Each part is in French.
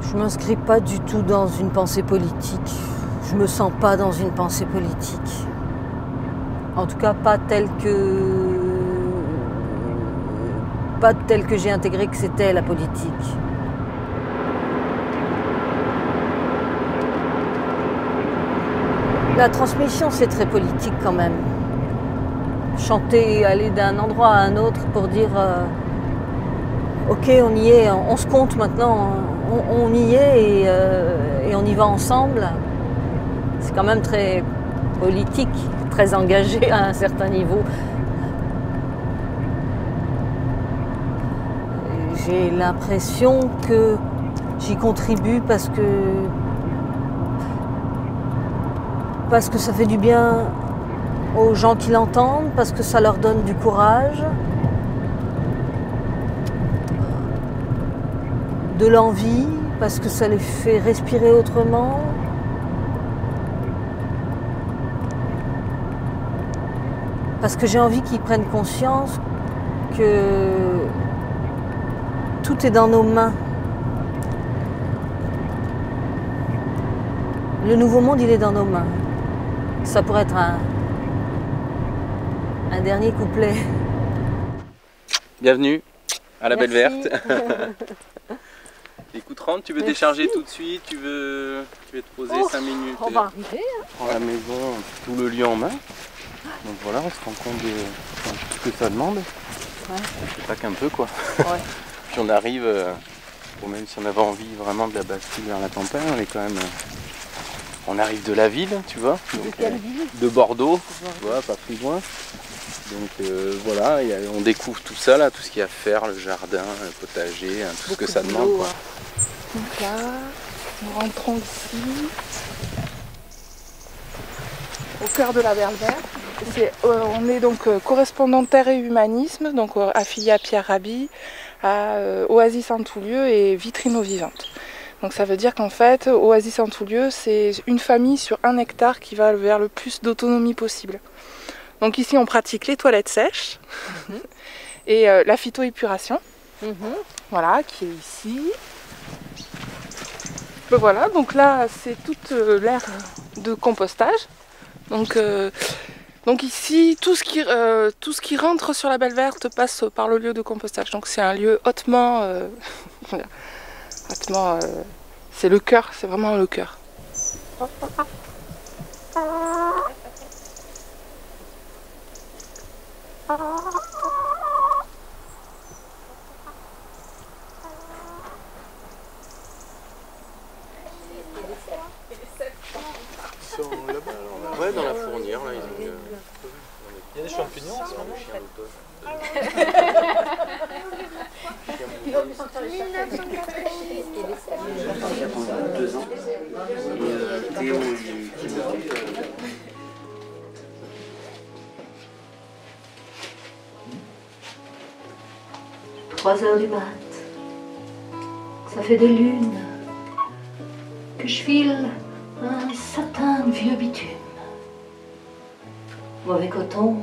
Je ne m'inscris pas du tout dans une pensée politique. Je ne me sens pas dans une pensée politique. En tout cas, pas telle que j'ai intégré que c'était la politique. La transmission, c'est très politique quand même. Chanter, aller d'un endroit à un autre pour dire ok, on y est, on se compte maintenant, on y est et on y va ensemble. C'est quand même très politique, très engagé à un certain niveau. J'ai l'impression que j'y contribue parce que ça fait du bien aux gens qui l'entendent, parce que ça leur donne du courage, de l'envie, parce que ça les fait respirer autrement. Parce que j'ai envie qu'ils prennent conscience que tout est dans nos mains. Le nouveau monde, il est dans nos mains. Ça pourrait être un dernier couplet. Bienvenue à la Merci. Belle Verte. Écoute, rentre, tu veux Merci. décharger tout de suite, tu veux te poser 5 minutes. On va arriver. Prends la maison, tout le lieu en main. Donc voilà, on se rend compte de ce que ça demande. Ouais. C'est pas qu'un peu quoi. Ouais. Puis on arrive, bon, même si on avait envie vraiment de la bascule vers la campagne, on est quand même. On arrive de la ville, tu vois. De quelle ville ? De Bordeaux, tu vois, pas plus loin. Donc voilà, on découvre tout ça là, tout ce qu'il y a à faire, le jardin, le potager, hein, tout ce que ça demande. Quoi. Donc là, nous rentrons ici, au cœur de la Belle Verte. On est donc correspondant Terre et Humanisme, donc affilié à Pierre Rabhi, à Oasis en tout lieu et Vitrine Vivante. Donc ça veut dire qu'en fait, Oasis en tout lieu, c'est une famille sur 1 hectare qui va vers le plus d'autonomie possible. Donc ici, on pratique les toilettes sèches et la phytoépuration, voilà, qui est ici. Ben voilà, donc là, c'est toute l'aire de compostage. Donc ici, tout ce qui rentre sur la Belle Verte passe par le lieu de compostage. Donc c'est un lieu hautement... c'est le cœur, c'est vraiment le cœur. Ils sont là-bas alors, ouais, dans la fournière, là, ils ont... Il y a des champignons en ce moment. Il a 2 ans. Et Théo, qui m'occupe. 3 heures du mat. Ça fait des lunes que je file un satin de vieux bitume. Mauvais coton,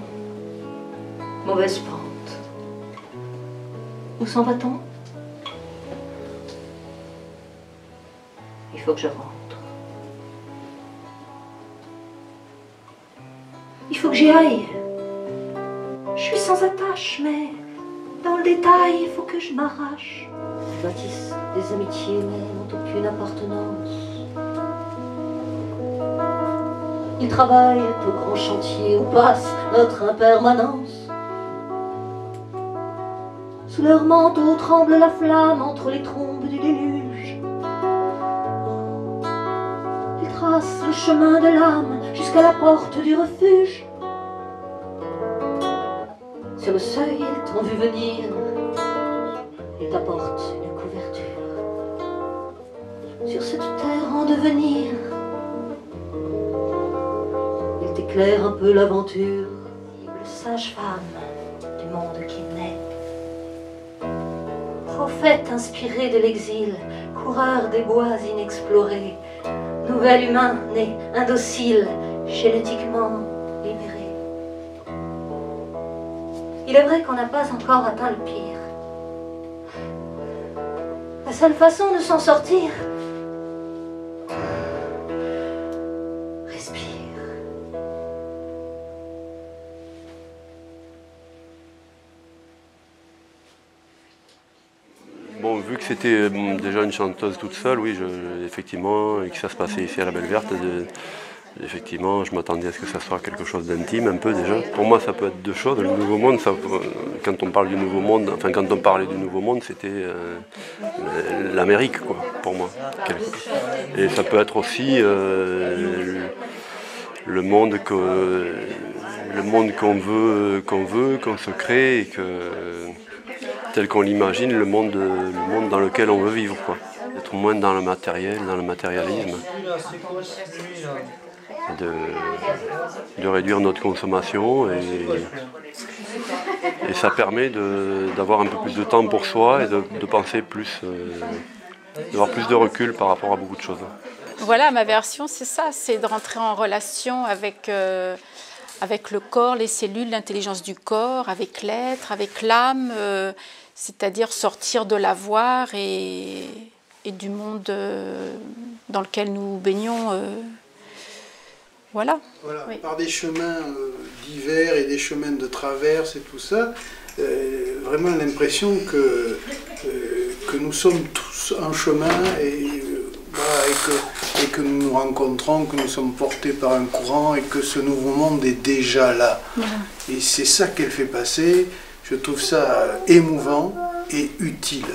mauvaise pente. Où s'en va-t-on? Il faut que je rentre. Il faut que j'y aille. Je suis sans attache, mais dans le détail, il faut que je m'arrache. Je bâtisse des amitiés, mais n'ont aucune appartenance. Ils travaillent au grand chantier où passe notre impermanence. Sous leur manteau tremble la flamme entre les trombes du déluge. Ils tracent le chemin de l'âme jusqu'à la porte du refuge. Sur le seuil, ils t'ont vu venir. Ils t'apportent une couverture. Sur cette terre en devenir, ils t'éclairent un peu l'aventure. Le sage-femme du monde qui naît. Prophète inspiré de l'exil, coureur des bois inexplorés, nouvel humain né indocile, génétiquement libéré. Il est vrai qu'on n'a pas encore atteint le pire. La seule façon de s'en sortir, Bon, vu que c'était déjà une chanteuse toute seule, oui, effectivement, et que ça se passait ici à la Belle Verte, effectivement, je m'attendais à ce que ça soit quelque chose d'intime un peu déjà. Pour moi, ça peut être deux choses. Le Nouveau Monde, quand on parle du Nouveau Monde, enfin quand on parlait du Nouveau Monde, c'était l'Amérique, quoi, pour moi. Et ça peut être aussi le monde qu'on veut, qu'on se crée et tel qu'on l'imagine, le monde dans lequel on veut vivre, quoi. Être moins dans le matériel, dans le matérialisme. De réduire notre consommation et ça permet d'avoir un peu plus de temps pour soi et de penser plus, d'avoir plus de recul par rapport à beaucoup de choses. Voilà, ma version, c'est ça, c'est de rentrer en relation avec le corps, les cellules, l'intelligence du corps, avec l'être, avec l'âme, c'est-à-dire sortir de l'avoir et du monde dans lequel nous baignons. Voilà. Oui. Par des chemins divers et des chemins de traverse et tout ça, vraiment l'impression que nous sommes tous en chemin et que nous nous rencontrons, que nous sommes portés par un courant et que ce nouveau monde est déjà là. Voilà. Et c'est ça qu'elle fait passer. Je trouve ça émouvant et utile.